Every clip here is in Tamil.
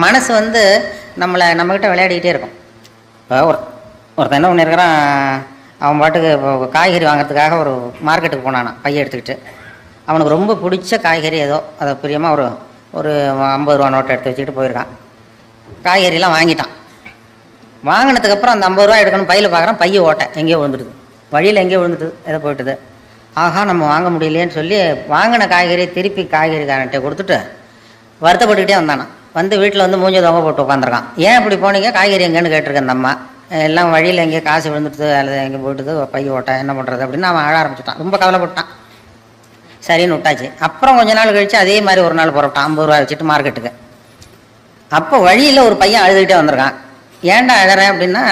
மனசு வந்து நம்மக்கிட்ட விளையாடிக்கிட்டே இருக்கும். இப்போ ஒருத்தன் என்ன பண்ணியிருக்கிறான், அவன் பாட்டுக்கு இப்போ காய்கறி வாங்குறதுக்காக ஒரு மார்க்கெட்டுக்கு போனானான் பைய எடுத்துக்கிட்டு. அவனுக்கு ரொம்ப பிடிச்ச காய்கறி ஏதோ அதை பிரியமாக ஒரு 50 ரூபா நோட்டை எடுத்து வச்சுக்கிட்டு போயிருக்கான். காய்கறிலாம் வாங்கிட்டான். வாங்கினதுக்கப்புறம் அந்த 50 ரூபா எடுக்கணும் பையில் பார்க்குறான், பைய ஓட்டை எங்கேயோ விழுந்துடுது, வழியில் எங்கேயோ விழுந்துட்டு எதோ போயிட்டுது. ஆஹா நம்ம வாங்க முடியலையேன்னு சொல்லி வாங்கின காய்கறி திருப்பி காய்கறிக்காரன்ட்டே கொடுத்துட்டு வருத்தப்பட்டுக்கிட்டே வந்தானா. வந்து வீட்டில் வந்து மூஞ்சி தொங்க போட்டு உட்காந்துருக்கான். ஏன் இப்படி போனீங்க, காய்கறி எங்கேன்னு கேட்டிருக்கேன் அந்த அம்மா. எல்லாம் வழியில் எங்கேயோ காசு விழுந்துட்டு அல்லது எங்கே போயிட்டுது, பைய ஓட்டை என்ன பண்ணுறது அப்படின்னு அவன் அழ ஆரம்பிச்சுட்டான். ரொம்ப கவலைப்பட்டான். சரின்னு விட்டாச்சு. அப்புறம் கொஞ்ச நாள் கழிச்சு அதே மாதிரி ஒரு நாள் புறப்பட்டான் 50 ரூபா வச்சுட்டு மார்க்கெட்டுக்கு. அப்போ வழியில் ஒரு பையன் அழுதுகிட்டே வந்திருக்கான். ஏன்டா அழறேன் அப்படின்னா,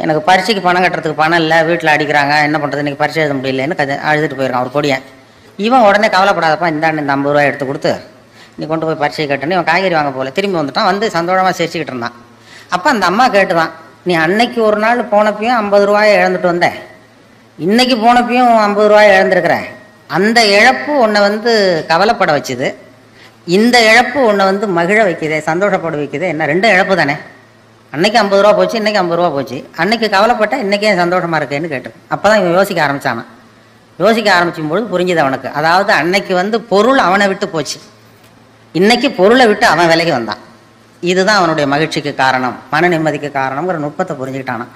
எனக்கு பரீட்சைக்கு பணம் கட்டுறதுக்கு பணம் இல்லை, வீட்டில் அடிக்கிறாங்க, என்ன பண்ணுறது, இன்றைக்கி பரீட்சை எழுத முடியலன்னு அழுதுட்டு போயிருக்கான் ஒரு பொடியன். இவன் உடனே கவலைப்படாதப்பா, இந்த 50 ரூபா எடுத்து கொடுத்து நீ கொண்டு போய் பரீட்சை கட்டுன்னு இவன் காய்கறி வாங்க போல திரும்பி வந்துட்டான். வந்து சந்தோஷமாக சிரிச்சுக்கிட்டு இருந்தான். அப்போ அந்த அம்மா கேட்டுதான், நீ அன்னைக்கு ஒரு நாள் போனப்பையும் 50 ரூபாயை இழந்துட்டு வந்த, இன்னைக்கு போனப்பையும் 50 ரூபாயை இழந்திருக்கிற, அந்த இழப்பு உன்னை வந்து கவலைப்பட வச்சுது, இந்த இழப்பு உன்னை வந்து மகிழ வைக்குது, சந்தோஷப்பட வைக்குது, என்ன 2 இழப்பு தானே, அன்னைக்கு 50 ரூபா போச்சு, இன்னைக்கு 50 ரூபா போச்சு, அன்னைக்கு கவலைப்பட்ட இன்னைக்கே சந்தோஷமா இருக்கேன்னு கேட்டு. அப்போதான் இவன் யோசிக்க ஆரம்பிச்சானான். யோசிக்க ஆரம்பிச்சும் பொழுது புரிஞ்சுது அவனுக்கு. அதாவது அன்னைக்கு வந்து பொருள் அவனை விட்டு போச்சு, இன்னைக்கு பொருளை விட்டு அவன் விலகி வந்தான். இதுதான் அவனுடைய மகிழ்ச்சிக்கு காரணம், மன நிம்மதிக்கு காரணம்ங்கிற நுட்பத்தை புரிஞ்சுக்கிட்டானான்.